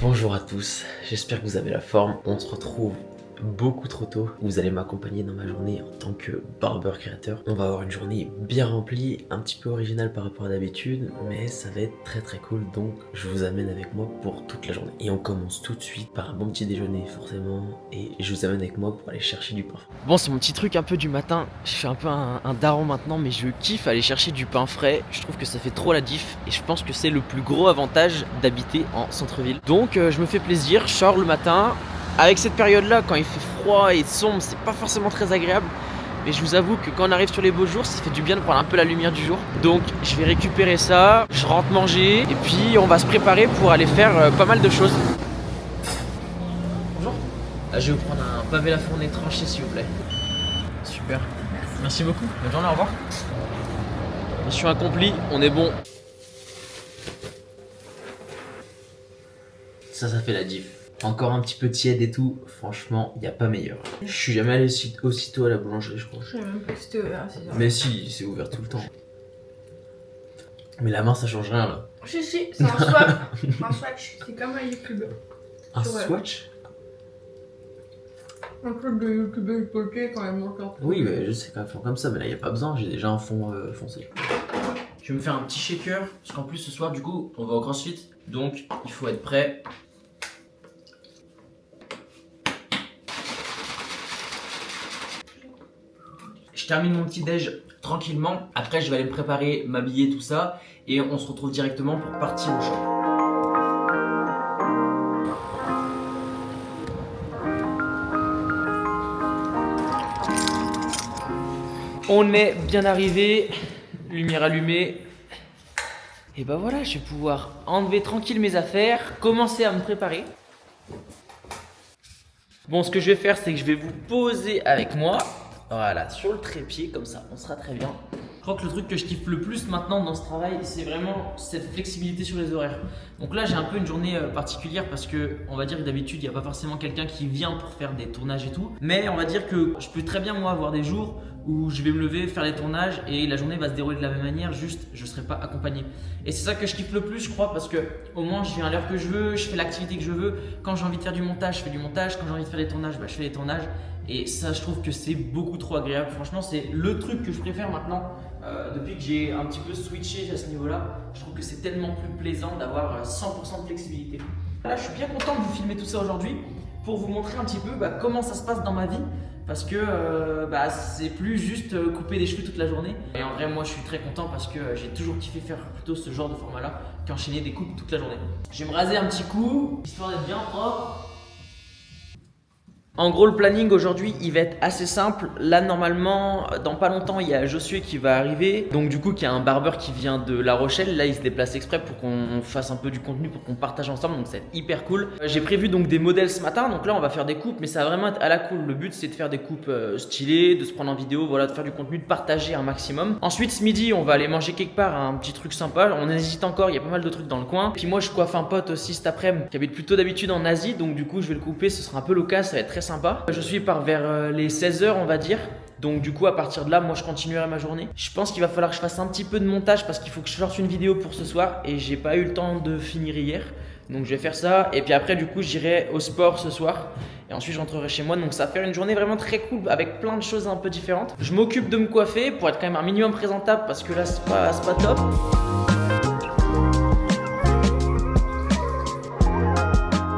Bonjour à tous, j'espère que vous avez la forme. On se retrouve beaucoup trop tôt. Vous allez m'accompagner dans ma journée en tant que barbeur créateur. On va avoir une journée bien remplie, un petit peu originale par rapport à d'habitude, mais ça va être très cool, donc je vous amène avec moi pour toute la journée. Et on commence tout de suite par un bon petit déjeuner forcément, et je vous amène avec moi pour aller chercher du pain. Bon, c'est mon petit truc un peu du matin. Je suis un peu un daron maintenant, mais je kiffe aller chercher du pain frais. Je trouve que ça fait trop la diff, et je pense que c'est le plus gros avantage d'habiter en centre-ville. Donc je me fais plaisir, je sors le matin. Avec cette période-là, quand il fait froid et sombre, c'est pas forcément très agréable. Mais je vous avoue que quand on arrive sur les beaux jours, ça fait du bien de prendre un peu la lumière du jour. Donc je vais récupérer ça, je rentre manger, et puis on va se préparer pour aller faire pas mal de choses. Bonjour. Je vais vous prendre un pavé la fournée tranché s'il vous plaît. Super. Merci beaucoup. Bonne journée, au revoir. Mission accomplie, on est bon. Ça fait la diff. Encore un petit peu tiède et tout, franchement, il n'y a pas meilleur. Je suis jamais allé aussitôt à la boulangerie, je crois. Je sais même pas si c'était ouvert à 6h. Mais si, c'est ouvert tout le temps. Mais la main, ça change rien là. Si, c'est un swatch. Un swatch, c'est comme un YouTube. Un Ouais. swatch? Un truc de YouTube poké quand même encore. Oui, mais je sais qu'à faire comme ça, mais là, il n'y a pas besoin, j'ai déjà un fond foncé. Je vais me faire un petit shaker, parce qu'en plus, ce soir, du coup, on va au CrossFit. Donc, il faut être prêt. Je termine mon petit déj tranquillement. Après, je vais aller me préparer, m'habiller, tout ça. Et on se retrouve directement pour partir au shop. On est bien arrivé. Lumière allumée. Et bah voilà, je vais pouvoir enlever tranquille mes affaires, commencer à me préparer. Bon, ce que je vais faire, c'est que je vais vous poser avec moi. Voilà, sur le trépied, comme ça, on sera très bien. Je crois que le truc que je kiffe le plus maintenant dans ce travail, c'est vraiment cette flexibilité sur les horaires. Donc là, j'ai un peu une journée particulière parce que, on va dire que d'habitude, il n'y a pas forcément quelqu'un qui vient pour faire des tournages et tout. Mais on va dire que je peux très bien, moi, avoir des jours où je vais me lever, faire les tournages et la journée va se dérouler de la même manière, juste je ne serai pas accompagné. Et c'est ça que je kiffe le plus, je crois, parce que au moins je viens à l'heure que je veux, je fais l'activité que je veux. Quand j'ai envie de faire du montage, je fais du montage. Quand j'ai envie de faire des tournages, bah, je fais des tournages. Et ça, je trouve que c'est beaucoup trop agréable. Franchement, c'est le truc que je préfère maintenant. Depuis que j'ai un petit peu switché à ce niveau-là, je trouve que c'est tellement plus plaisant d'avoir 100% de flexibilité. Là, je suis bien content de vous filmer tout ça aujourd'hui pour vous montrer un petit peu comment ça se passe dans ma vie. Parce que c'est plus juste couper des cheveux toute la journée. Et en vrai, moi, je suis très content parce que j'ai toujours kiffé faire plutôt ce genre de format-là qu'enchaîner des coupes toute la journée. Je vais me raser un petit coup, histoire d'être bien propre. En gros, le planning aujourd'hui, il va être assez simple. Là, normalement, dans pas longtemps, il y a Josué qui va arriver. Donc, du coup, qui est un barbeur qui vient de La Rochelle. Là, il se déplace exprès pour qu'on fasse un peu du contenu, pour qu'on partage ensemble. Donc, ça va être hyper cool. J'ai prévu donc des modèles ce matin. Donc là, on va faire des coupes, mais ça va vraiment être à la cool. Le but, c'est de faire des coupes stylées, de se prendre en vidéo, voilà, de faire du contenu, de partager un maximum. Ensuite, ce midi, on va aller manger quelque part un petit truc sympa. On hésite encore, il y a pas mal de trucs dans le coin. Puis moi, je coiffe un pote aussi cet après-midi qui habite plutôt d'habitude en Asie. Donc, du coup, je vais le couper. Ce sera un peu l'occasion, ça va être très sympa. Je suis par vers les 16h on va dire. Donc du coup à partir de là moi je continuerai ma journée. Je pense qu'il va falloir que je fasse un petit peu de montage parce qu'il faut que je sorte une vidéo pour ce soir et j'ai pas eu le temps de finir hier. Donc je vais faire ça et puis après du coup j'irai au sport ce soir et ensuite je rentrerai chez moi. Donc ça va faire une journée vraiment très cool avec plein de choses un peu différentes. Je m'occupe de me coiffer pour être quand même un minimum présentable parce que là c'est pas top.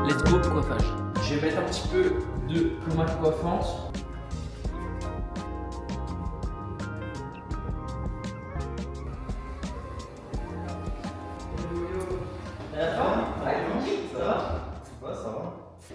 Let's go coiffage. Je vais mettre un petit peu de pommade coiffante.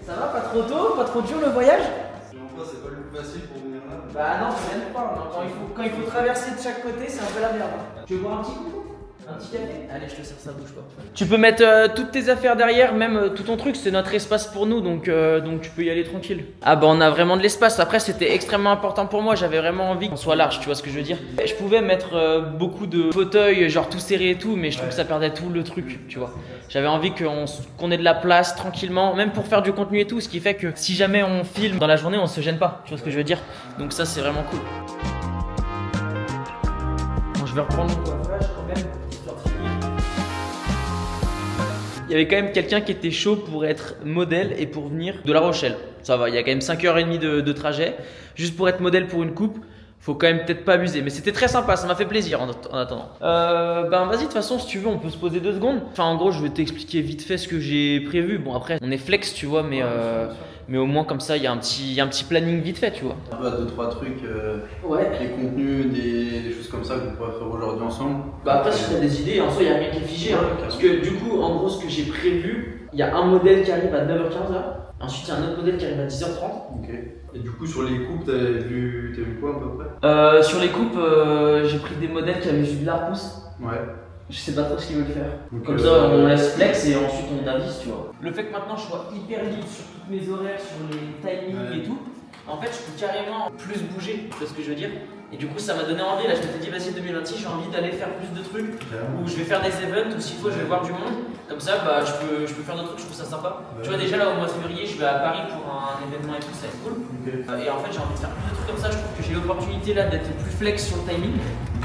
Ça va, pas trop tôt, pas trop dur le voyage? C'est pas le plus facile pour venir là. Bah non, c'est même pas. Non. Quand il faut traverser de chaque côté, c'est un peu la merde. Tu veux boire un petit coup? Un petit café? Allez, je te sers ça, bouge pas. Tu peux mettre toutes tes affaires derrière, même tout ton truc, c'est notre espace pour nous, donc tu peux y aller tranquille. Ah bah on a vraiment de l'espace. Après, c'était extrêmement important pour moi, j'avais vraiment envie qu'on soit large, tu vois ce que je veux dire. Je pouvais mettre beaucoup de fauteuils, genre tout serré et tout, mais je trouve que ça perdait tout le truc, tu vois. J'avais envie qu'on ait de la place tranquillement, même pour faire du contenu et tout, ce qui fait que si jamais on filme dans la journée, on se gêne pas, tu vois ce que je veux dire. Donc ça, c'est vraiment cool. je vais reprendre mon coiffage quand même, histoire de finir. Il y avait quand même quelqu'un qui était chaud pour être modèle et pour venir de La Rochelle. Ça va, il y a quand même 5h30 de trajet. Juste pour être modèle pour une coupe, faut quand même peut-être pas abuser. Mais c'était très sympa, ça m'a fait plaisir en attendant. Ben vas-y, de toute façon, si tu veux, on peut se poser 2 secondes. Enfin, en gros, je vais t'expliquer vite fait ce que j'ai prévu. Bon, après, on est flex, tu vois, mais au moins comme ça, il y a un petit planning vite fait, tu vois. Un peu à 2-3 trucs, Ouais. des contenus, des choses comme ça que vous pourrez faire aujourd'hui ensemble. Bah après, si t'as des idées, en soi, il n'y a rien qui est figé. Hein. Parce que du coup, en gros, ce que j'ai prévu, il y a un modèle qui arrive à 9h15 là. Ensuite, il y a un autre modèle qui arrive à 10h30. Ok. Et du coup, sur les coupes, t'as vu quoi à peu près? Sur les coupes, j'ai pris des modèles qui avaient juste de la repousse. Ouais. Je sais pas trop ce qu'ils veulent faire. Donc, Comme ça, on laisse flex et ensuite on avise, tu vois. Le fait que maintenant je sois hyper libre sur toutes mes horaires, sur les timings et tout, en fait, je peux carrément plus bouger, tu vois ce que je veux dire. Et du coup, ça m'a donné envie. Là, je m'étais dit, vas-y, 2026, j'ai envie d'aller faire plus de trucs, où je vais faire des events, ou s'il faut, je vais voir du monde. Comme ça, bah, je peux faire d'autres trucs, je trouve ça sympa. Tu vois, déjà là, au mois de février, je vais à Paris pour un événement et tout, ça va être cool. Et en fait, j'ai envie de faire plus de trucs comme ça. Je trouve que j'ai l'opportunité là d'être plus flex sur le timing.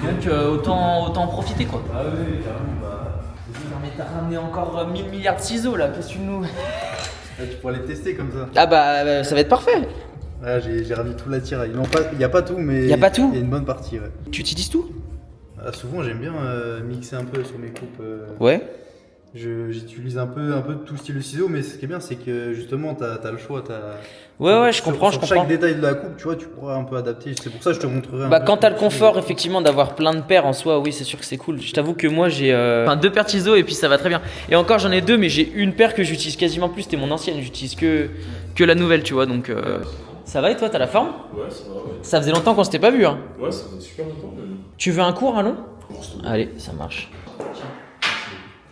Donc, autant en profiter, quoi. Ah oui, carrément. Bah, Non, mais t'as ramené encore 1000 milliards de ciseaux là, qu'est-ce que tu nous. tu pourras les tester comme ça. Ah bah, ça va être parfait. Là, j'ai ramené tout l'attirail. Non, il n'y a pas tout, mais. Y a pas tout? Il y a une bonne partie, ouais. Tu utilises tout? Souvent, j'aime bien mixer un peu sur mes coupes. Ouais. J'utilise un peu tout style de ciseaux, mais ce qui est bien, c'est que justement, t'as le choix. Ouais, je comprends, sur je comprends. chaque détail de la coupe, tu vois, tu pourras un peu adapter. C'est pour ça que je te montrerai un Bah peu quand t'as le comment confort tu- effectivement d'avoir plein de paires en soi, oui c'est sûr que c'est cool. Je t'avoue que moi j'ai 2 paires de ciseaux et puis ça va très bien. Et encore j'en ai 2 mais j'ai une paire que j'utilise quasiment plus, c'était mon ancienne, j'utilise que la nouvelle tu vois donc ça va et toi t'as la forme? Ouais, ça va, ouais. Ça faisait longtemps qu'on s'était pas vu hein. Ouais, ça fait super longtemps. Tu veux un cours allons? Course. Allez ça marche.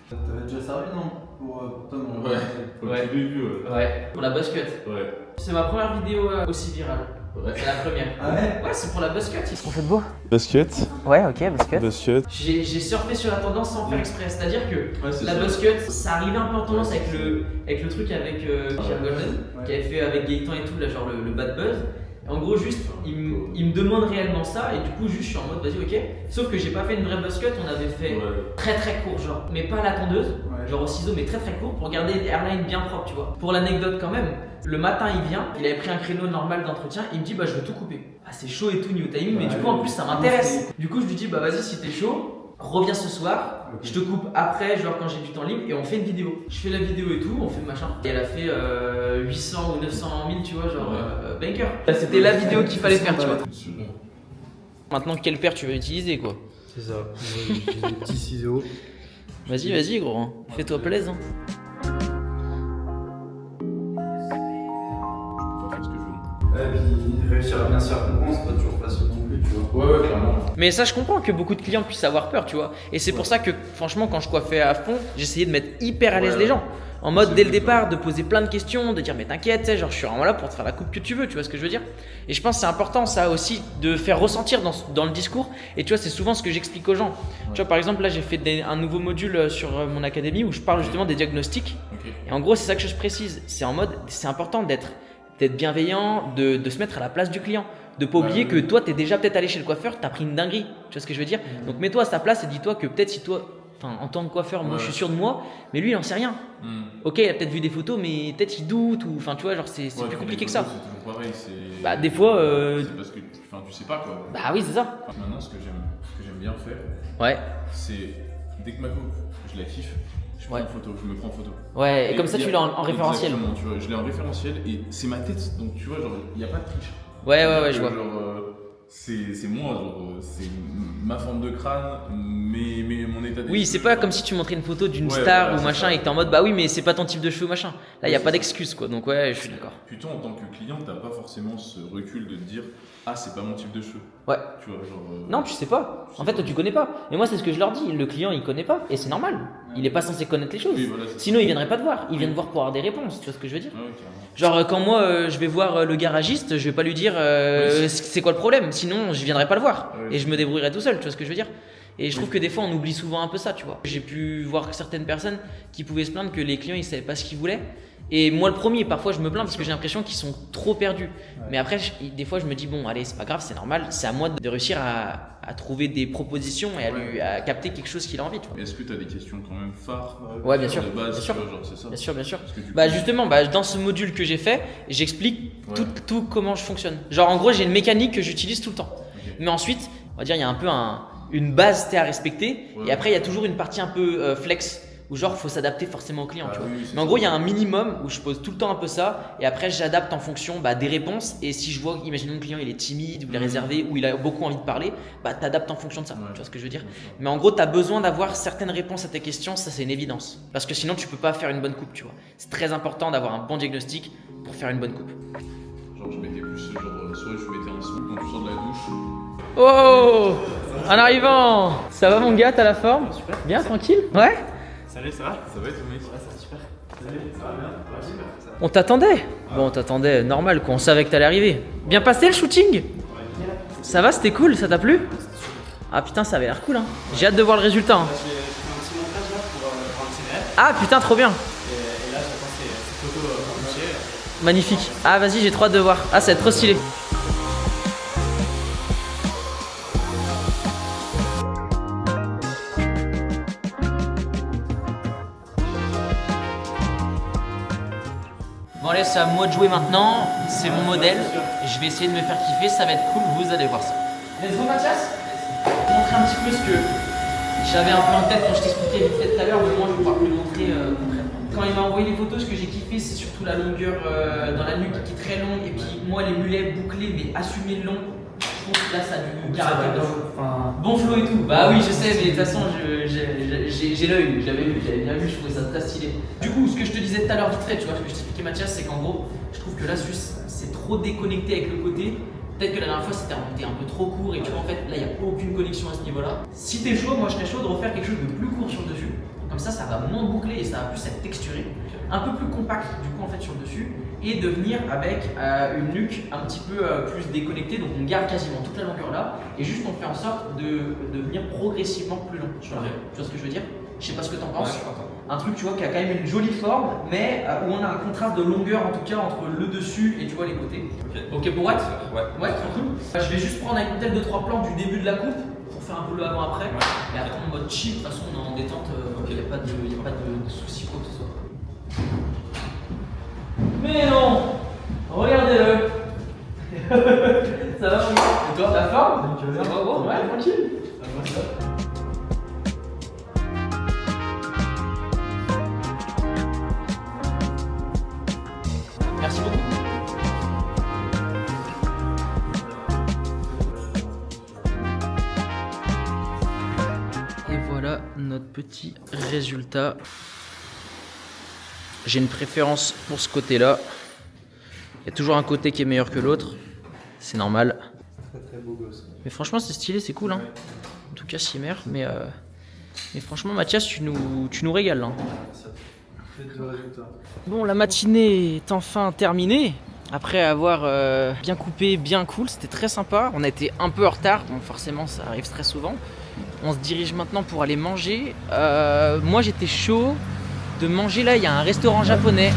T'avais déjà servi, non? Pour toi, non? Ouais, au Ouais. tout début, Ouais, pour la basket. Ouais. C'est ma première vidéo aussi virale. Ouais. C'est la première. Ah ouais? Ouais c'est pour la basket. Qu'est-ce qu'on fait de beau? Basket. Ouais ok basket. Basket. J'ai surfé sur la tendance sans faire exprès, c'est-à-dire que Ouais, c'est la ça. basket, ça arrivait un peu en tendance avec le truc avec Pierre Golden, Ouais. qui avait fait avec Gaëtan et tout, là, genre le bad buzz. En gros, juste, il me demande réellement ça, et du coup, juste, je suis en mode, vas-y, ok. Sauf que j'ai pas fait une vraie basket, on avait fait Ouais. très très court, genre, mais pas à la tondeuse, Ouais. genre au ciseau, mais très très court pour garder des airlines bien propres, tu vois. Pour l'anecdote, quand même, le matin, il vient, il avait pris un créneau normal d'entretien, il me dit, bah, je veux tout couper. Ah, c'est chaud et tout, niveau timing, mais Ouais. du coup, en plus, ça m'intéresse. Du coup, je lui dis, bah, vas-y, si t'es chaud. Reviens ce soir, Ok. je te coupe après, genre quand j'ai du temps libre, et on fait une vidéo. Je fais la vidéo et tout, on fait le machin. Et elle a fait 800 ou 900 000, tu vois, genre banker. C'était la vidéo qu'il fallait faire, tu vois. Super. Maintenant, quelle paire tu vas utiliser, quoi? C'est ça. Moi, j'utilise des petits ciseaux. Vas-y, gros, hein. Fais-toi plaisir. Hein. Je peux faire ce que je veux. Et puis, réussir à bien se faire comprendre, c'est pas toujours facile non plus, tu vois. Ouais, clairement. Mais ça, je comprends que beaucoup de clients puissent avoir peur, tu vois. Et c'est pour ça que, franchement, quand je coiffais à fond, j'essayais de mettre hyper à l'aise les gens. En mode, C'est dès le vrai. départ, de poser plein de questions, de dire, mais t'inquiète, tu sais, genre, je suis vraiment là pour te faire la coupe que tu veux, tu vois ce que je veux dire. Et je pense que c'est important, ça aussi, de faire ressentir dans le discours. Et tu vois, c'est souvent ce que j'explique aux gens. Tu vois, par exemple, là, j'ai fait un nouveau module sur mon académie où je parle justement des diagnostics. Ok. Et en gros, c'est ça que je précise. C'est en mode, c'est important d'être bienveillant, de se mettre à la place du client. De pas oublier que toi, t'es déjà peut-être allé chez le coiffeur, t'as pris une dinguerie. Tu vois ce que je veux dire? Donc mets-toi à sa place et dis-toi que peut-être si toi, enfin, en tant que coiffeur, moi je suis sûr de moi, mais lui il en sait rien. Ok, il a peut-être vu des photos, mais peut-être il doute ou, enfin, tu vois, genre c'est Ouais, plus puis compliqué les que ça. photos, C'est toujours pareil. C'est. Bah des fois, C'est parce que tu sais pas quoi. bah oui c'est ça. Maintenant, ce que j'aime bien faire, Ouais, c'est dès que ma coupe, je la kiffe, je prends Ouais. une photo, je me prends en photo. ouais. Et comme ça il y tu a- l'as en référentiel. Exactement, tu vois, je l'ai en référentiel et c'est ma tête, donc tu vois, genre, il n'y a pas de triche. Ouais, C'est-à-dire je que, vois. Genre, c'est moi, genre, c'est ma forme de crâne, mais mon état d'esprit. Oui, c'est pas genre. comme si tu montrais une photo d'une Ouais, star voilà, ou c'est machin ça. et que t'es en mode bah oui, mais c'est pas ton type de cheveux machin. Là, il y a Ouais, pas c'est d'excuse quoi. Donc ouais, je suis d'accord. Plutôt en tant que client, t'as pas forcément ce recul de te dire ah, c'est pas mon type de cheveux. Ouais. Tu vois, genre. Non, tu sais pas. En fait, toi, tu connais pas. Mais moi, c'est ce que je leur dis. Le client, il connaît pas. Et c'est normal. Il est pas censé connaître les choses. Oui, voilà, c'est Sinon, il viendrait pas te voir. Il vient te voir pour avoir des réponses. Tu vois ce que je veux dire? Ouais, carrément. Genre, quand moi, je vais voir le garagiste, je vais pas lui dire c'est quoi le problème. Sinon, je viendrai pas le voir. Ouais. Et je me débrouillerai tout seul. Tu vois ce que je veux dire? Et je trouve que des fois, on oublie souvent un peu ça, tu vois. J'ai pu voir certaines personnes qui pouvaient se plaindre que les clients, ils savaient pas ce qu'ils voulaient. Et moi le premier, parfois je me plains parce que j'ai l'impression qu'ils sont trop perdus. Mais après, des fois je me dis bon, allez, c'est pas grave, c'est normal. C'est à moi de réussir à trouver des propositions et à capter quelque chose qu'il a envie. Tu vois. Est-ce que tu as des questions quand même phares Ouais, bien sûr. de base, Bien sûr. tu vois, genre, c'est ça. Bien sûr, bien sûr. Parce que du Bah coup, justement, dans ce module que j'ai fait, j'explique Ouais. tout comment je fonctionne. Genre en gros, j'ai une mécanique que j'utilise tout le temps. Ok. Mais ensuite, on va dire, il y a un peu une base à respecter. Ouais. Et après, il y a toujours une partie un peu flex où genre, faut s'adapter forcément au client. Ah tu vois. oui, c'est Mais en ça. gros, il y a un minimum où je pose tout le temps un peu ça. Et après, j'adapte en fonction des réponses. Et si je vois, imaginons le client, il est timide, ou il est réservé, ou il a beaucoup envie de parler, t'adaptes en fonction de ça. Ouais. Tu vois ce que je veux dire? Bien sûr. Mais en gros, tu as besoin d'avoir certaines réponses à tes questions, ça c'est une évidence. Parce que sinon, tu peux pas faire une bonne coupe, tu vois. C'est très important d'avoir un bon diagnostic pour faire une bonne coupe. Genre, je mettais plus, soit je mettais un son quand tu sors de la douche. Oh! En arrivant! Ça va mon gars, t'as la forme? Bien, tranquille? Ouais? Salut, ça va? Ça va être mec? On t'attendait? Bon, on t'attendait normal quoi, on savait que t'allais arriver. Bien passé le shooting? Ça va, c'était cool, ça t'a plu? Ah putain, ça avait l'air cool hein. J'ai hâte de voir le résultat. Hein. J'ai fait un petit montage là pour un petit rêve. Ah putain, trop bien. Et là, j'attends ces photos pour coucher. Magnifique. Ah vas-y, j'ai trop hâte de voir. Ah, ça va être trop stylé. Bon allez, c'est à moi de jouer maintenant. C'est mon modèle. Je vais essayer de me faire kiffer. Ça va être cool. Vous allez voir ça. Let's go Mathias. Je vais te montrer un petit peu ce que j'avais un peu en tête quand je t'expliquais vite fait tout à l'heure. Mais moi, je vais pouvoir te le montrer concrètement. Quand il m'a envoyé les photos, ce que j'ai kiffé, c'est surtout la longueur dans la nuque qui est très longue. Et puis moi, les mulets bouclés, mais assumés le long. Je trouve que là, ça a du caractère de fou. Bon flow et tout. Bah oui, je sais, mais de toute façon, j'ai l'œil. J'avais bien vu, je trouvais ça très stylé. Du coup, ce que je te disais tout à l'heure vite fait, tu vois, ce que je t'expliquais Mathias, c'est qu'en gros, je trouve que l'Asus, c'est trop déconnecté avec le côté. Peut-être que la dernière fois c'était un peu trop court et tu vois en fait là il n'y a aucune connexion à ce niveau-là. Si t'es chaud, moi je serais chaud de refaire quelque chose de plus court sur le dessus. Comme ça va moins boucler et ça va plus être texturé. Un peu plus compact du coup en fait sur le dessus. Et de venir avec une nuque un petit peu plus déconnectée. Donc on garde quasiment toute la longueur là. Et juste on fait en sorte de venir progressivement plus long sur la. Tu vois ce que je veux dire? Je sais pas ce que t'en penses. Un truc tu vois qui a quand même une jolie forme, mais où on a un contraste de longueur en tout cas entre le dessus et tu vois les côtés. Ok pour Watt? Ouais, tranquille. Je vais juste prendre avec tel 2-3 plans du début de la coupe pour faire un peu le avant-après. Et après en mode chill, de toute façon on est en détente, il n'y a pas de soucis quoi que ce soit. Mais non! Regardez-le! Ça va mon gars? Et toi? La forme? Ça va bon? Ouais, tranquille. Merci beaucoup. Et voilà notre petit résultat. J'ai une préférence pour ce côté-là. Il y a toujours un côté qui est meilleur que l'autre. C'est normal. Très beau gosse. Mais franchement, c'est stylé, c'est cool. Hein. En tout cas, Simer. Mais franchement, Mathias, tu nous régales. Hein. Bon, la matinée est enfin terminée. Après avoir bien coupé, bien cool, c'était très sympa. On a été un peu en retard. Bon, forcément, ça arrive très souvent. On se dirige maintenant pour aller manger. Moi, j'étais chaud de manger là. Il y a un restaurant japonais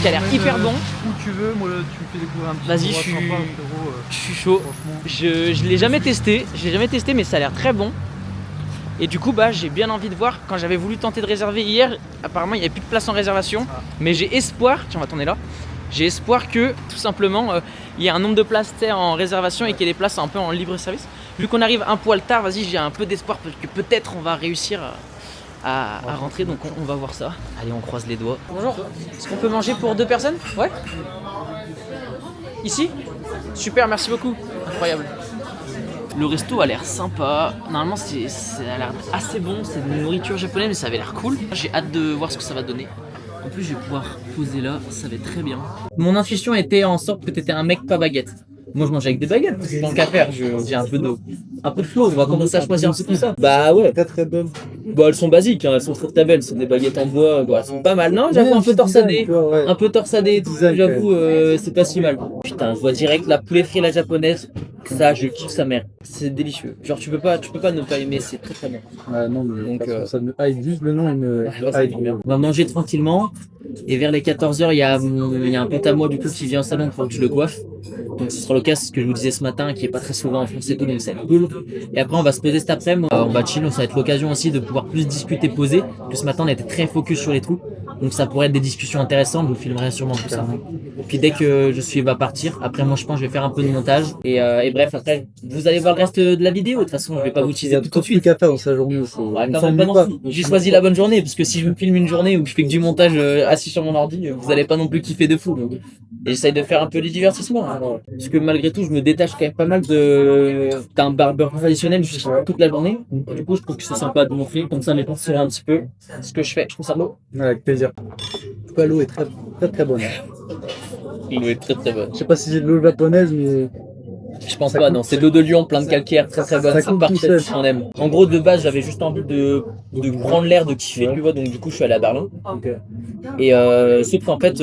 qui a l'air hyper bon. Où tu veux, moi tu me fais découvrir un petit Vas-y, endroit je suis- sympa, frérot, Je suis chaud. franchement. Je l'ai jamais testé. Mais ça a l'air très bon. Et du coup, j'ai bien envie de voir. Quand j'avais voulu tenter de réserver hier, apparemment, il n'y avait plus de place en réservation. Mais j'ai espoir, tiens, on va tourner là. J'ai espoir que, tout simplement, il y ait un nombre de places en réservation et qu'il y ait des places un peu en libre service. Vu qu'on arrive un poil tard, vas-y, j'ai un peu d'espoir parce que peut-être on va réussir à rentrer. Donc on va voir ça. Allez, on croise les doigts. Bonjour. Est-ce qu'on peut manger pour 2 personnes? Ouais. Ici? Super, merci beaucoup. Incroyable. Le resto a l'air sympa. Normalement, ça a l'air assez bon. C'est de nourriture japonaise, mais ça avait l'air cool. J'ai hâte de voir ce que ça va donner. En plus, je vais pouvoir poser là. Ça va être très bien. Mon intuition était en sorte que t'étais un mec pas baguette. Moi, je mange avec des baguettes. Parce que tant qu'à faire, j'ai un peu de flow. On va commencer à choisir un peu tout ça. Bah ouais. Très bonne. Bon, elles sont basiques. Elles sont très très belles. C'est des baguettes en bois. Bon, elles sont pas mal. Non, j'avoue, un peu torsadées. Un peu torsadé et tout, Design, j'avoue, c'est pas si mal. Putain, je vois direct la poulet frite à la japonaise. Ça, je kiffe sa mère. C'est délicieux. Genre, tu peux pas ne pas aimer, c'est très très bon. Non, mais Donc, ça me hype, juste le nom, il me c'est hype. trop bien. On va manger tranquillement. Et vers les 14h, il y a un pote à moi du coup qui vient au salon pour que je le coiffe. Donc ce sera le cas, c'est ce que je vous disais ce matin, qui est pas très souvent en France et tout, donc ça va être cool. Et après on va se poser cet après-midi, on va chill, ça va être l'occasion aussi de pouvoir plus discuter, poser. Parce que ce matin on était très focus sur les trous, donc ça pourrait être des discussions intéressantes, je vous filmerai sûrement tout ça. Et puis dès que je suis va partir, après moi je pense que je vais faire un peu de montage. Et bref, après vous allez voir le reste de la vidéo, de toute façon je vais pas vous Il y teaser a tout tout de suite. qu'à faire dans sa journée. Ouais, quand même pas non plus. J'ai choisi la bonne journée parce que si je me filme une journée où je fais que du montage assis sur mon ordi, vous allez pas non plus kiffer de fou. Donc. Et j'essaye de faire un peu du divertissement. Alors. Parce que malgré tout, je me détache quand même pas mal d'un barbeur traditionnel toute la journée. Du coup, je trouve que c'est sympa de montrer comme ça, mes pensées un petit peu ce que je fais. Je trouve ça beau. Ouais, avec plaisir. En tout cas, l'eau est très très très bonne. L'eau est très très bonne. Je sais pas si c'est de l'eau japonaise, mais Je pense Ça pas, coupe. non, c'est de l'eau de Lyon, plein de calcaire, très très bonne, Ça c'est coupe parfait, tout seul. on aime. En gros, de base, j'avais juste envie de prendre l'air, de kiffer, tu vois, donc du coup, je suis allé à Berlin. Et sauf qu'en fait,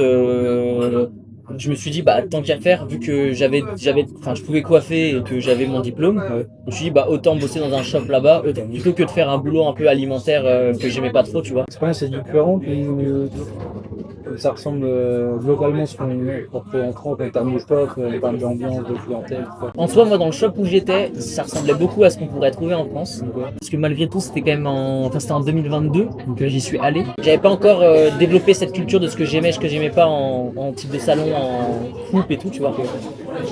je me suis dit, bah, tant qu'à faire, vu que je pouvais coiffer et que j'avais mon diplôme, je me suis dit, bah, autant bosser dans un shop là-bas, plutôt que de faire un boulot un peu alimentaire que j'aimais pas trop, tu vois. l'expérience c'est différent. Ça ressemble globalement à ce qu'on retrouve en France en termes de shop, en termes d'ambiance, de clientèle. Tout ça. En soi, moi, dans le shop où j'étais, ça ressemblait beaucoup à ce qu'on pourrait trouver en France. Parce que malgré tout, c'était quand même c'était en 2022, donc j'y suis allé. J'avais pas encore développé cette culture de ce que j'aimais, ce que j'aimais pas en type de salon, en coupe et tout, tu vois.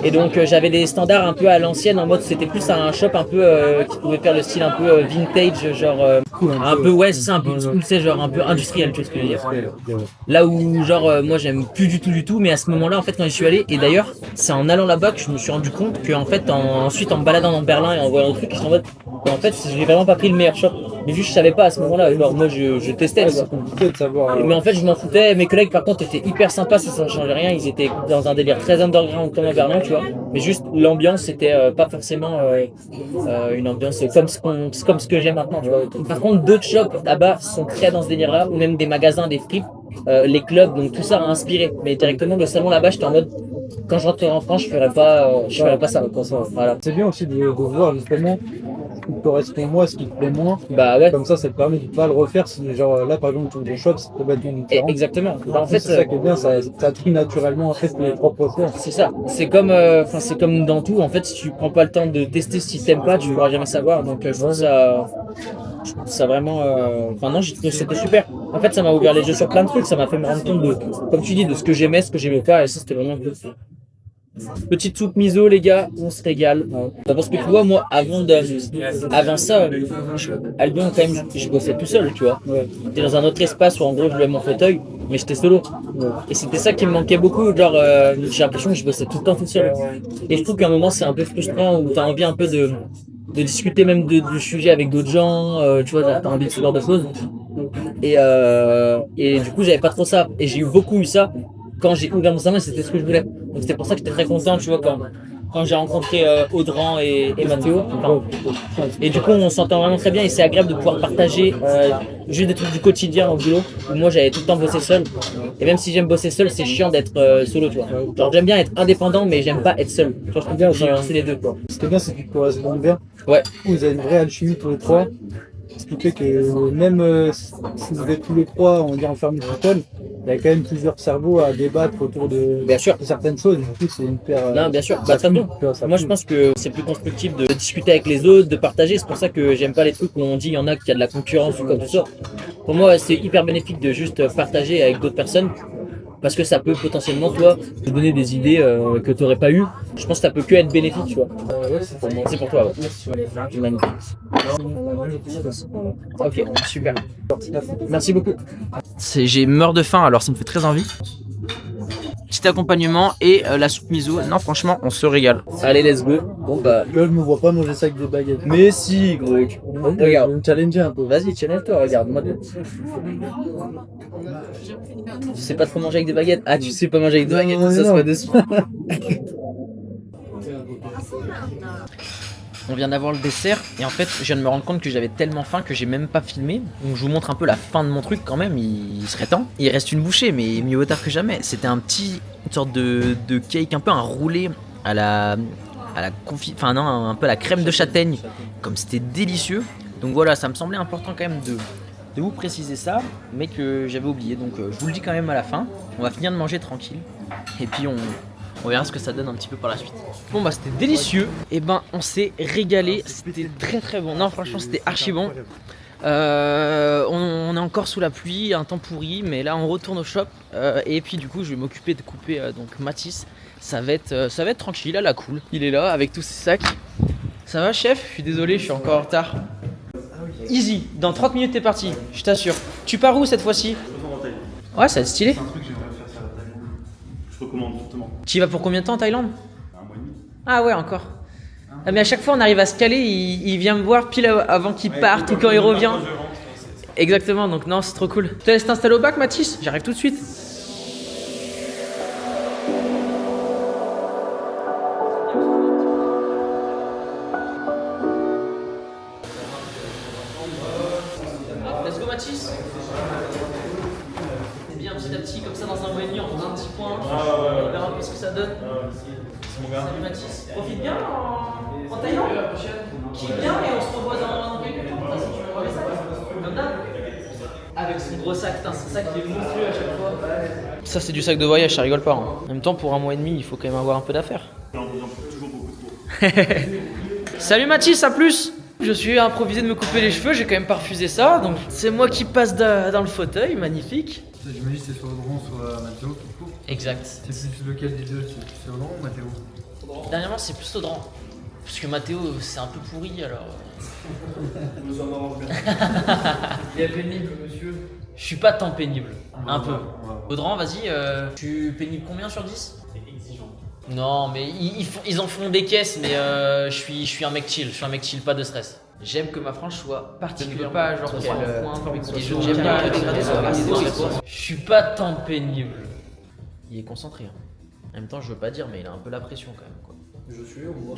Et donc, j'avais des standards un peu à l'ancienne, en mode c'était plus un shop un peu qui pouvait faire le style un peu vintage, genre un peu, ouais, c'est ça, un peu cool, c'est genre un peu industriel, tu vois ce que je veux dire. Là où, genre, moi j'aime plus du tout, mais à ce moment-là, en fait, quand j'y suis allé, et d'ailleurs, c'est en allant là-bas que je me suis rendu compte que, en fait, ensuite, en me baladant dans Berlin et en voyant le truc, j'étais en mode, en fait, j'ai vraiment pas pris le meilleur shop. Mais juste, je savais pas à ce moment-là, genre, moi je testais, tu vois. C'est compliqué de savoir. Mais en fait, je m'en foutais. Mes collègues, par contre, étaient hyper sympas, ça ne changeait rien. Ils étaient dans un délire très underground comme à Berlin, tu vois. Mais juste, l'ambiance, c'était pas forcément une ambiance comme ce que j'aime maintenant, tu vois. Par contre, d'autres shops là-bas sont très dans ce délire-là, ou même des magasins, des fripes, les clubs, donc tout ça a inspiré. Mais directement, le salon là-bas, j'étais en mode, quand je rentrerai en France, je ferais pas ça. Voilà. C'est bien aussi de voir justement ce qui correspond moi, ce qui te plaît moins. Bah ouais. Comme ça te permet de pas le refaire. Si, genre là, par exemple, ton shop, c'est complètement différent. Exactement. Bah, en fait, c'est ça qui est bien, ça trie naturellement en fait les propres choix. c'est ça. C'est comme dans tout. En fait, si tu prends pas le temps de tester si t'aimes pas, tu pourras jamais savoir. Donc, je trouve ça vraiment. Enfin non, j'ai trouvé que c'était super. En fait, ça m'a ouvert les yeux sur plein de trucs. Ça m'a fait me rendre compte de, comme tu dis, de ce que j'aimais, ce que j'aimais pas. Et ça, c'était vraiment cool. Petite soupe miso, les gars, on se régale. Parce que tu vois, moi, avant ça, à Lyon, quand même, je bossais tout seul, tu vois. J'étais dans un autre espace où, en gros, je jouais mon fauteuil, mais j'étais solo. Et c'était ça qui me manquait beaucoup. Genre, j'ai l'impression que je bossais tout le temps tout seul. Et je trouve qu'à un moment, c'est un peu frustrant où t'as envie un peu de discuter même du sujet avec d'autres gens, tu vois, t'as envie de ce genre de choses. Et du coup, j'avais pas trop ça. Et j'ai beaucoup eu ça. Quand j'ai ouvert mon salon, c'était ce que je voulais. Donc c'était pour ça que j'étais très content, tu vois, quand j'ai rencontré Audran et Mathéo. Et du coup, on s'entend vraiment très bien et c'est agréable de pouvoir partager juste des trucs du quotidien au boulot. Où moi, j'avais tout le temps bossé seul. Et même si j'aime bosser seul, c'est chiant d'être solo, tu vois. Genre, j'aime bien être indépendant, mais j'aime pas être seul. Tu vois, je trouve bien aussi, c'est les deux, quoi. Ce qui est bien, c'est qu'ils correspondent bien. Ouais. Vous avez une vraie alchimie tous les trois. Ce qui fait que même si vous êtes tous les trois, on va dire enfermés tout seul, il y a quand même plusieurs cerveaux à débattre autour de Bien sûr. certaines choses. Du coup, c'est hyper. Non, bien sûr. Bah, très bien. Moi, je pense que c'est plus constructif de discuter avec les autres, de partager. C'est pour ça que j'aime pas les trucs où on dit il y en a qu'il y a de la concurrence ou comme tout ça. Pour moi, c'est hyper bénéfique de juste partager avec d'autres personnes. Parce que ça peut potentiellement, toi, te donner des idées que tu n'aurais pas eues. Je pense que ça peut que être bénéfique, tu vois. C'est pour toi, ouais. Magnifique. Ok, super. Merci beaucoup. J'ai meurs de faim, alors ça me fait très envie. Petit accompagnement et la soupe miso. Non, franchement, on se régale. Allez, let's go. Bon, bah. Là, je me vois pas manger ça avec des baguettes. Mais si, gros. Regarde. Je Regarde. vais me challenger un peu. Vas-y, challenge-toi, regarde-moi. Tu sais pas trop manger avec des baguettes? Ah, tu sais pas manger avec des baguettes, ça se voit dessus. On vient d'avoir le dessert et en fait je viens de me rendre compte que j'avais tellement faim que j'ai même pas filmé. Donc je vous montre un peu la fin de mon truc quand même, il serait temps. Il reste une bouchée mais mieux vaut tard que jamais. C'était une sorte de cake, un peu un roulé à la à la enfin non, un peu à la crème de châtaigne, comme c'était délicieux. Donc voilà, ça me semblait important quand même de vous préciser ça, mais que j'avais oublié. Donc je vous le dis quand même à la fin. On va finir de manger tranquille. Et puis on verra ce que ça donne un petit peu par la suite. Bon bah c'était délicieux. Et ben on s'est régalé. C'était très très bon. Non franchement c'était archi bon. On est encore sous la pluie, un temps pourri, mais là on retourne au shop. Et puis du coup je vais m'occuper de couper donc Mathis. Ça va être tranquille, à la cool. Il est là avec tous ses sacs. Ça va chef? Je suis désolé, je suis encore en retard. Easy, dans 30 minutes t'es parti, je t'assure. Tu pars où cette fois-ci? Ouais, ça va être stylé. C'est un truc que j'aimerais faire ça à Thaïlande. Je recommande fortement. Tu y vas pour combien de temps en Thaïlande? Un mois et demi. Ah ouais, encore. Ah, mais à chaque fois on arrive à se caler, il vient me voir pile avant qu'il parte ou quand il revient. Exactement, donc non, c'est trop cool. Tu te laisses t'installer au bac, Mathis? J'arrive tout de suite. Let's go, Mathis. C'est bien petit à petit, comme ça dans un mois et demi, on prend un petit point. On verra un peu ce que ça donne. Salut Mathis. Profite bien en Thaïlande. Kiffe bien et on se revoit dans quelques temps. Putain, si tu veux voir les sacs. Comme d'hab. Avec son gros sac, putain, c'est ça qui est monstrueux à chaque fois. Ça, c'est du sac de voyage, ça rigole pas. Hein. En même temps, pour un mois et demi, il faut quand même avoir un peu d'affaires. Toujours beaucoup trop. Salut Mathis, à plus. Je suis improvisé de me couper les cheveux, j'ai quand même pas refusé ça. Donc, c'est moi qui passe dans le fauteuil, magnifique. J'imagine que c'est soit Audran, soit Mathéo qui court. Exact. C'est plus lequel des deux? C'est Audran ou Mathéo? Dernièrement, c'est plus Audran. Parce que Mathéo, c'est un peu pourri alors. Nous en aurons bien. Il est pénible, monsieur. Je suis pas tant pénible. Un peu. On va voir. Audran, vas-y, tu pénible combien sur 10? C'est exigeant. Non, mais ils en font des caisses, mais je suis un mec chill. Je suis un mec chill, pas de stress. J'aime que ma frange soit particulièrement. Pas genre j'aime bien regarder ça. Je suis pas tant pénible. Il est concentré. Hein. En même temps, je veux pas dire, mais il a un peu la pression quand même. Quoi. Je suis ou moi?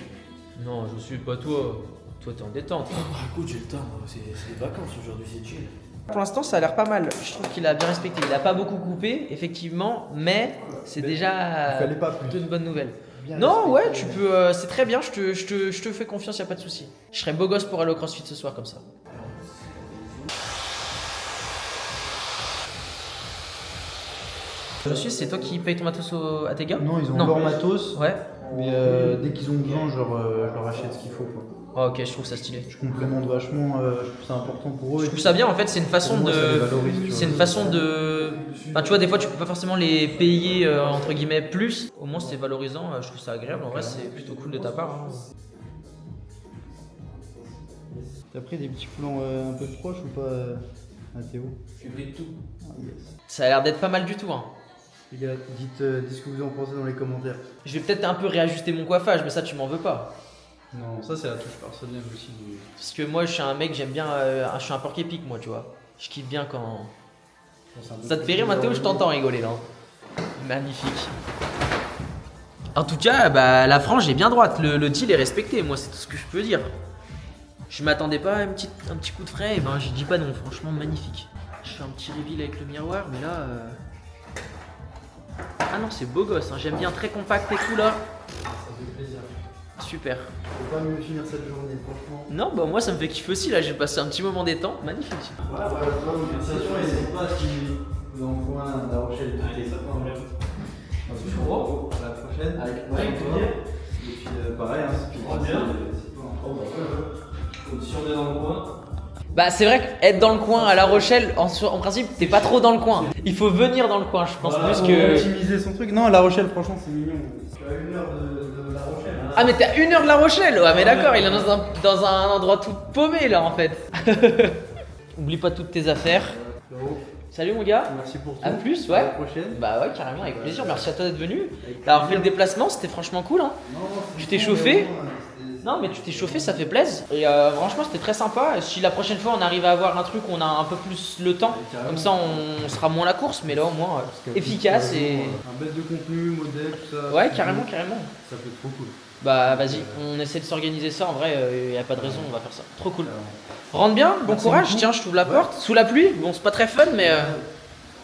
Non, je suis pas toi. Toi, t'es en détente. Écoute, j'ai le temps, c'est des vacances aujourd'hui, c'est chill. Pour l'instant, ça a l'air pas mal. Je trouve qu'il a bien respecté. Il a pas beaucoup coupé, effectivement, mais c'est déjà il fallait pas plus. plutôt une bonne nouvelle. Bien Non, respecté. ouais, tu peux. C'est très bien. Je te fais confiance, y a pas de souci. Je serais beau gosse pour aller au CrossFit ce soir comme ça. Je suis, c'est toi qui payes ton matos à tes gars? Non, ils ont leur matos, Ouais. mais dès qu'ils ont besoin, je leur achète ce qu'il faut. Quoi. Oh, ok, je trouve ça stylé. Je complémente vachement, je trouve ça important pour eux. Je trouve ça bien en fait, c'est une façon Pour moi, ça les valorise, tu vois. c'est une façon de. Enfin, tu vois, des fois tu peux pas forcément les payer entre guillemets plus. Au moins c'est valorisant, je trouve ça agréable. En vrai, c'est plutôt cool de ta part. Hein. T'as pris des petits plans un peu proches ou pas, Mathéo? Tu fais tout. Ah, yes. Ça a l'air d'être pas mal du tout. Hein. Les gars, dites ce que vous en pensez dans les commentaires. Je vais peut-être un peu réajuster mon coiffage, mais ça tu m'en veux pas. Non, ça c'est la touche personnelle aussi. Parce que moi je suis un mec, j'aime bien. Je suis un porc épic, moi, tu vois. Je kiffe bien quand. Ça te fait rire, Mathéo? Je t'entends rigoler là. Magnifique. En tout cas, bah, la frange est bien droite. Le deal est respecté, moi, c'est tout ce que je peux dire. Je m'attendais pas à un petit coup de frais, et ben je dis pas non, franchement magnifique. Je fais un petit reveal avec le miroir, mais là. Ah non, c'est beau gosse, hein. J'aime bien, très compact et tout là. Ça fait plaisir. Super. Faut pas mieux finir cette journée, franchement. Non, bah moi ça me fait kiffer aussi, là j'ai passé un petit moment détente, magnifique. Voilà, conversation, n'hésitez pas si vous en coin La Rochelle, tout est à la prochaine. Avec plaisir. Et puis pareil, hein, si tu vois, c'est si on est dans le coin. Bah c'est vrai qu'être dans le coin à La Rochelle, en principe t'es pas trop dans le coin. Il faut venir dans le coin, je pense plus que... Optimiser son truc. Non, La Rochelle, franchement, c'est mignon. Tu as 1 heure de La Rochelle. Hein. Ah mais t'es à 1 heure de La Rochelle. Ouais mais d'accord, il est dans un endroit tout paumé là en fait. Oublie pas toutes tes affaires. Salut mon gars. Merci pour tout. À plus, À la ouais. prochaine. Bah ouais, carrément, avec plaisir. Merci à toi d'être venu. D'avoir fait le déplacement, c'était franchement cool. Hein. Non, Tu t'es chauffé? Non mais tu t'es chauffé, ça fait plaisir. Et franchement c'était très sympa. Si la prochaine fois on arrive à avoir un truc où on a un peu plus le temps, comme ça on sera moins la course, mais là au moins efficace et... Un bête de contenu, modèle, tout ça. Ouais, carrément, carrément. Ça peut être trop cool. Bah vas-y, on essaie de s'organiser ça, en vrai y a pas de raison, on va faire ça. Trop cool. Rentre bien, bon courage, beaucoup. tiens je t'ouvre la porte. Sous la pluie, bon c'est pas très fun mais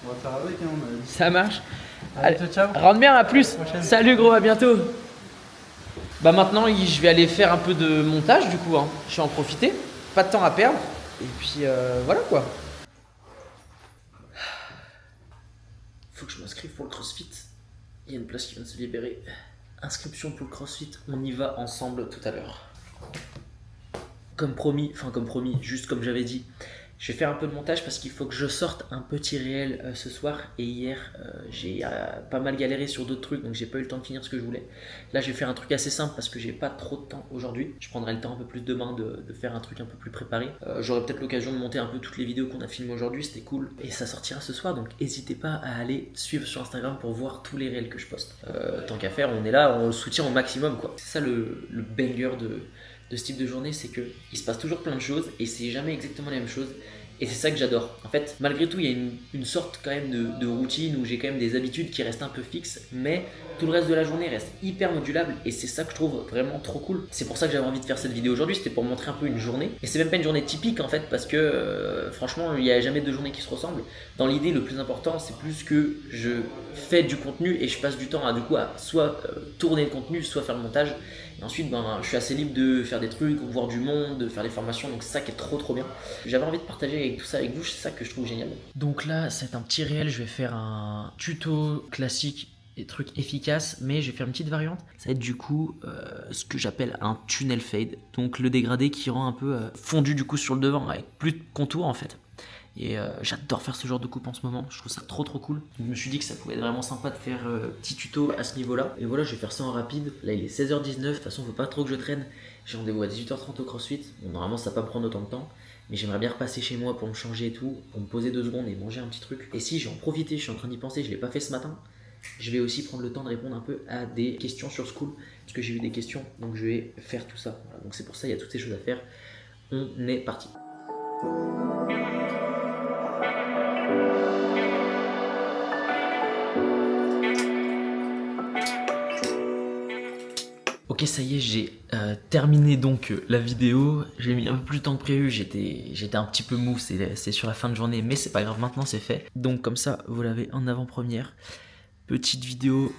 On va faire avec, hein, on a dit. ça marche. Allez, ciao. Rentre bien, à plus. prochaine. Salut gros, à bientôt. Bah maintenant, je vais aller faire un peu de montage du coup, hein. Je vais en profiter, pas de temps à perdre. Et puis voilà quoi. Faut que je m'inscrive pour le CrossFit. Il y a une place qui vient de se libérer. Inscription pour le CrossFit, on y va ensemble tout à l'heure. Comme promis, juste comme j'avais dit, je vais faire un peu de montage parce qu'il faut que je sorte un petit réel ce soir. Et hier, j'ai pas mal galéré sur d'autres trucs, donc j'ai pas eu le temps de finir ce que je voulais. Là, je vais faire un truc assez simple parce que j'ai pas trop de temps aujourd'hui. Je prendrai le temps un peu plus demain de faire un truc un peu plus préparé. J'aurai peut-être l'occasion de monter un peu toutes les vidéos qu'on a filmées aujourd'hui, c'était cool. Et ça sortira ce soir, donc n'hésitez pas à aller suivre sur Instagram pour voir tous les réels que je poste. Tant qu'à faire, on est là, on le soutient au maximum, quoi. C'est ça le banger de ce type de journée, c'est que il se passe toujours plein de choses et c'est jamais exactement la même chose. Et c'est ça que j'adore. En fait, malgré tout, il y a une sorte quand même de routine où j'ai quand même des habitudes qui restent un peu fixes, mais tout le reste de la journée reste hyper modulable et c'est ça que je trouve vraiment trop cool. C'est pour ça que j'avais envie de faire cette vidéo aujourd'hui, c'était pour montrer un peu une journée. Et c'est même pas une journée typique en fait, parce que franchement, il n'y a jamais deux journées qui se ressemblent. Dans l'idée, le plus important, c'est plus que je fais du contenu et je passe du temps à soit tourner le contenu, soit faire le montage. Et ensuite, je suis assez libre de faire des trucs, voir du monde, de faire des formations, donc c'est ça qui est trop bien. J'avais envie de partager tout ça avec vous, c'est ça que je trouve génial. Donc là, c'est un petit réel, je vais faire un tuto classique et trucs efficaces, mais je vais faire une petite variante. Ça va être du coup ce que j'appelle un tunnel fade, donc le dégradé qui rend un peu fondu du coup sur le devant, avec plus de contour en fait. Et j'adore faire ce genre de coupe en ce moment, je trouve ça trop cool. Je me suis dit que ça pouvait être vraiment sympa de faire petit tuto à ce niveau là. Et voilà, je vais faire ça en rapide. Là il est 16h19, de toute façon faut pas trop que je traîne. J'ai rendez-vous à 18h30 au CrossFit. Bon, normalement ça va pas me prendre autant de temps, mais j'aimerais bien repasser chez moi pour me changer et tout, pour me poser 2 secondes et manger un petit truc. Et si j'ai en profité, je suis en train d'y penser, je l'ai pas fait ce matin, je vais aussi prendre le temps de répondre un peu à des questions sur Skool, parce que j'ai eu des questions, donc je vais faire tout ça. Voilà, donc c'est pour ça, il y a toutes ces choses à faire. On est parti. Ok, ça y est, j'ai terminé donc la vidéo. J'ai mis un peu plus de temps que prévu, j'étais un petit peu mou, c'est sur la fin de journée, mais c'est pas grave, maintenant c'est fait. Donc comme ça, vous l'avez en avant-première. Petite vidéo,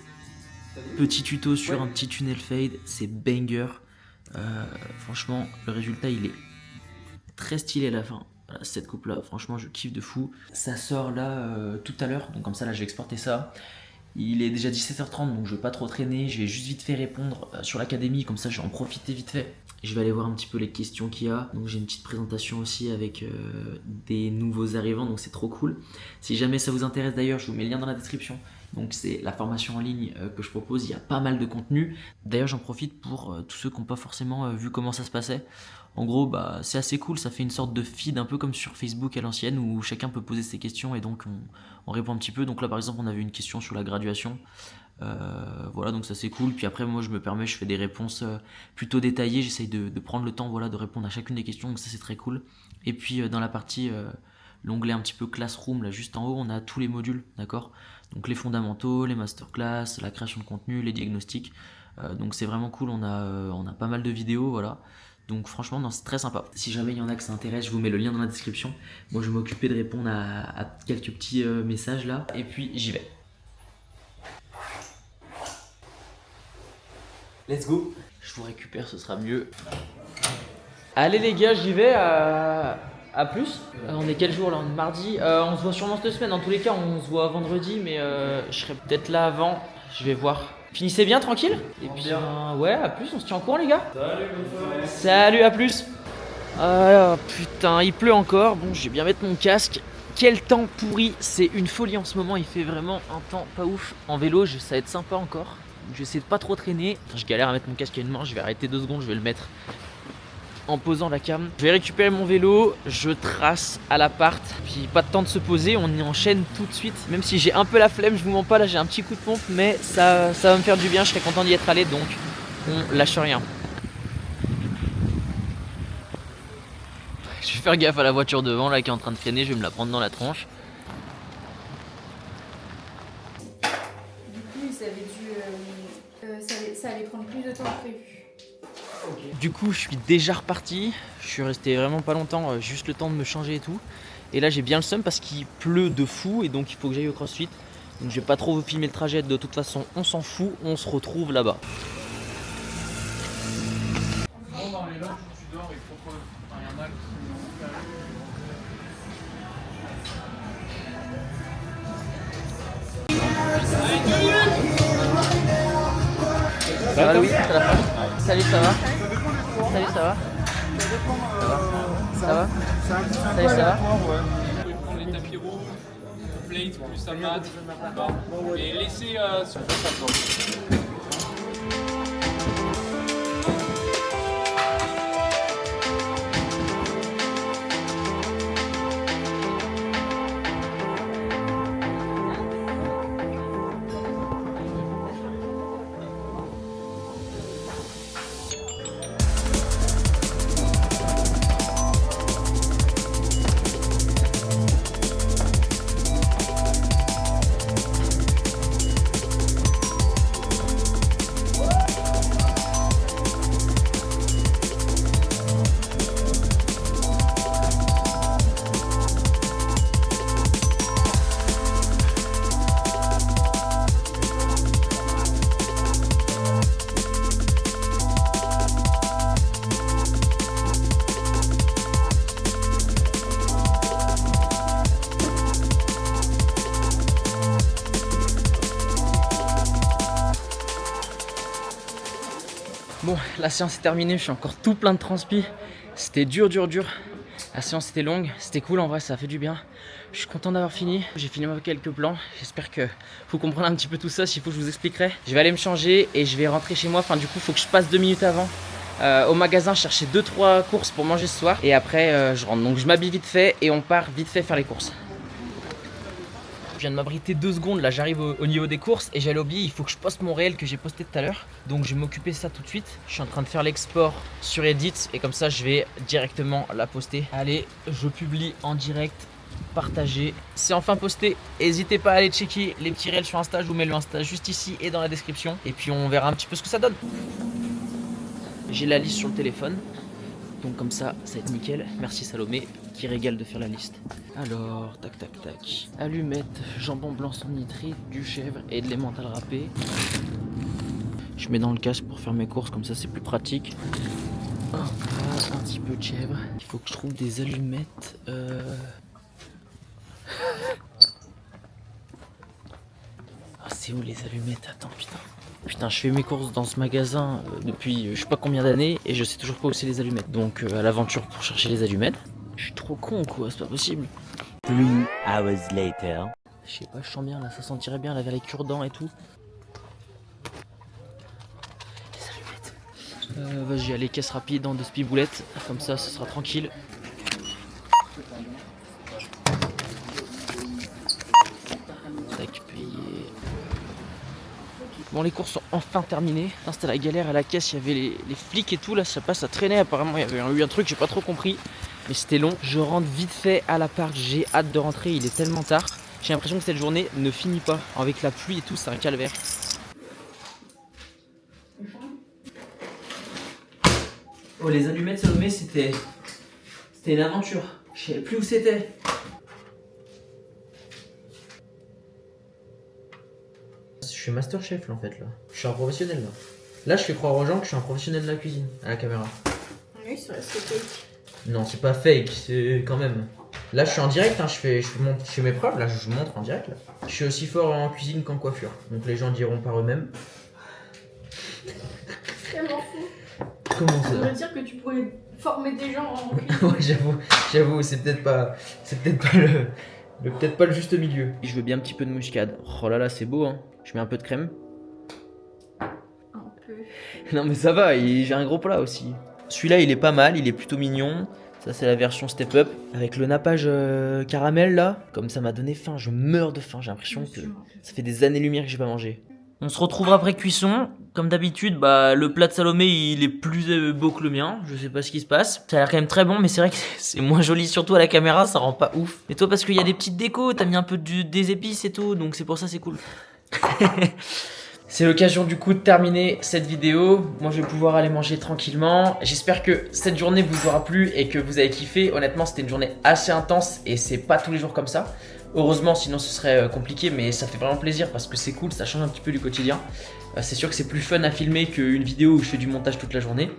petit tuto sur un petit tunnel fade, c'est banger. Franchement, le résultat il est très stylé à la fin. Voilà, cette coupe là, franchement je kiffe de fou. Ça sort là tout à l'heure, donc comme ça là je vais exporter ça. Il est déjà 17h30, donc je vais pas trop traîner, je vais juste vite fait répondre sur l'académie, comme ça je vais en profiter vite fait. Je vais aller voir un petit peu les questions qu'il y a. Donc j'ai une petite présentation aussi avec des nouveaux arrivants, donc c'est trop cool. Si jamais ça vous intéresse d'ailleurs, je vous mets le lien dans la description. Donc c'est la formation en ligne que je propose, il y a pas mal de contenu. D'ailleurs j'en profite pour tous ceux qui n'ont pas forcément vu comment ça se passait. En gros, c'est assez cool, ça fait une sorte de feed un peu comme sur Facebook à l'ancienne où chacun peut poser ses questions et donc on répond un petit peu. Donc là par exemple on avait une question sur la graduation. Voilà, donc ça c'est cool. Puis après moi je me permets, je fais des réponses plutôt détaillées, j'essaye de prendre le temps, voilà, de répondre à chacune des questions, donc ça c'est très cool. Et puis dans la partie l'onglet un petit peu Classroom, là juste en haut, on a tous les modules, d'accord. Donc les fondamentaux, les masterclass, la création de contenu, les diagnostics. Donc c'est vraiment cool, on a pas mal de vidéos, voilà. Donc franchement, non, c'est très sympa. Si jamais il y en a que ça intéresse, je vous mets le lien dans la description. Moi je vais m'occuper de répondre à quelques petits messages là. Et puis j'y vais. Let's go. Je vous récupère, ce sera mieux. Allez les gars, j'y vais. À plus. On est quel jour là? On est mardi. On se voit sûrement cette semaine. Dans tous les cas, on se voit vendredi, mais je serai peut-être là avant. Je vais voir. Finissez bien, tranquille. Et puis ouais, à plus. On se tient en courant les gars. Salut, bonne soirée. Salut, à plus. Ah putain, il pleut encore. Bon, je vais bien mettre mon casque. Quel temps pourri. C'est une folie en ce moment. Il fait vraiment un temps pas ouf. En vélo, ça va être sympa encore. Je vais essayer de pas trop traîner. Je galère à mettre mon casque à une main. Je vais arrêter 2 secondes. Je vais le mettre en posant la cam. Je vais récupérer mon vélo, je trace à l'appart, puis pas de temps de se poser, on y enchaîne tout de suite. Même si j'ai un peu la flemme, je vous mens pas, là j'ai un petit coup de pompe, mais ça va me faire du bien, je serais content d'y être allé, donc on lâche rien. Je vais faire gaffe à la voiture devant là qui est en train de freiner, je vais me la prendre dans la tronche. Du coup, ils avaient dû. Ça allait prendre plus de temps que prévu. Du coup, je suis déjà reparti. Je suis resté vraiment pas longtemps, juste le temps de me changer et tout. Et là, j'ai bien le seum parce qu'il pleut de fou et donc il faut que j'aille au CrossFit. Donc, je vais pas trop vous filmer le trajet. De toute façon, on s'en fout. On se retrouve là-bas. soir, on est là, tu dors et pourquoi il y en a qui Ça va Louis, c'est la fin. Salut, ça va? Salut, ça va? Ça va? Salut, ça va? Vous pouvez prendre les tapis rouges, plate plus un mat, et laisser sur le plateau. Bon, la séance est terminée, je suis encore tout plein de transpi. C'était dur. La séance était longue, c'était cool en vrai, ça a fait du bien. Je suis content d'avoir fini. J'ai fini avec quelques plans. J'espère que vous comprenez un petit peu tout ça. S'il faut, je vous expliquerai. Je vais aller me changer et je vais rentrer chez moi. Enfin, du coup, il faut que je passe 2 minutes avant au magasin chercher 2-3 courses pour manger ce soir. Et après, je rentre. Donc, je m'habille vite fait et on part vite fait faire les courses. Je viens de m'abriter 2 secondes, là j'arrive au niveau des courses et j'allais oublier, il faut que je poste mon réel que j'ai posté tout à l'heure. Donc je vais m'occuper de ça tout de suite. Je suis en train de faire l'export sur Edit et comme ça je vais directement la poster. Allez, je publie en direct, partagez. C'est enfin posté, n'hésitez pas à aller checker les petits réels sur Insta, je vous mets le Insta juste ici et dans la description. Et puis on verra un petit peu ce que ça donne. J'ai la liste sur le téléphone. Donc comme ça va être nickel. Merci Salomé qui régale de faire la liste. Alors, tac. Allumettes, jambon blanc sans nitrite, du chèvre et de l'emmental râpé. Je mets dans le casque pour faire mes courses, comme ça c'est plus pratique. Hop là, un petit peu de chèvre. Il faut que je trouve des allumettes. Ah, c'est où les allumettes? Attends, putain, je fais mes courses dans ce magasin depuis je sais pas combien d'années et je sais toujours pas où c'est les allumettes. Donc à l'aventure pour chercher les allumettes. Je suis trop con quoi, c'est pas possible. 3 hours later. Je sais pas, je sens bien là, ça sentirait bien là vers les cure-dents et tout. Les allumettes. Vas-y, allez, caisse rapide dans 2 spiboulettes. Comme ça, ce sera tranquille. Tac, payé. Bon, les courses sont enfin terminées. C'était la galère à la caisse, il y avait les flics et tout. Là, ça passe, ça traînait. Apparemment, il y avait eu un truc, j'ai pas trop compris. Mais c'était long. Je rentre vite fait à l'appart. J'ai hâte de rentrer, il est tellement tard. J'ai l'impression que cette journée ne finit pas. Avec la pluie et tout, c'est un calvaire. Oh, les allumettes Salomé, c'était une aventure. Je savais plus où c'était. Je suis master chef là en fait là. Je suis un professionnel là. Là je fais croire aux gens que je suis un professionnel de la cuisine à la caméra. Oui, c'est fake. Non c'est pas fake, c'est quand même. Là je suis en direct, hein, je fais mes preuves, là je montre en direct là. Je suis aussi fort en cuisine qu'en coiffure. Donc les gens diront par eux-mêmes. Vraiment fou. Comment ça? Ça veut dire que tu pourrais former des gens en cuisine. Ouais, j'avoue, c'est peut-être pas le juste milieu. Je veux bien un petit peu de muscade. Oh là là, c'est beau, hein. Je mets un peu de crème. Un peu. Non mais ça va, j'ai un gros plat aussi. Celui-là, il est pas mal, il est plutôt mignon. Ça, c'est la version step up. Avec le nappage caramel là. Comme ça m'a donné faim, je meurs de faim. J'ai l'impression que ça fait des années-lumière que j'ai pas mangé. On se retrouvera après cuisson. Comme d'habitude, le plat de Salomé, il est plus beau que le mien. Je sais pas ce qui se passe. Ça a l'air quand même très bon, mais c'est vrai que c'est moins joli, surtout à la caméra, ça rend pas ouf. Et toi, parce qu'il y a des petites décos, t'as mis un peu des épices et tout, donc c'est pour ça c'est cool. C'est l'occasion du coup de terminer cette vidéo. Moi je vais pouvoir aller manger tranquillement. J'espère que cette journée vous aura plu et que vous avez kiffé. Honnêtement c'était une journée assez intense et c'est pas tous les jours comme ça. Heureusement, sinon ce serait compliqué, mais ça fait vraiment plaisir parce que c'est cool, ça change un petit peu du quotidien. C'est sûr que c'est plus fun à filmer qu'une vidéo où je fais du montage toute la journée.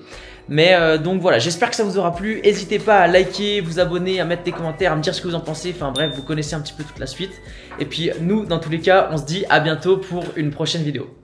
Mais donc voilà, j'espère que ça vous aura plu. N'hésitez pas à liker, vous abonner, à mettre des commentaires, à me dire ce que vous en pensez. Enfin bref, vous connaissez un petit peu toute la suite. Et puis nous, dans tous les cas, on se dit à bientôt pour une prochaine vidéo.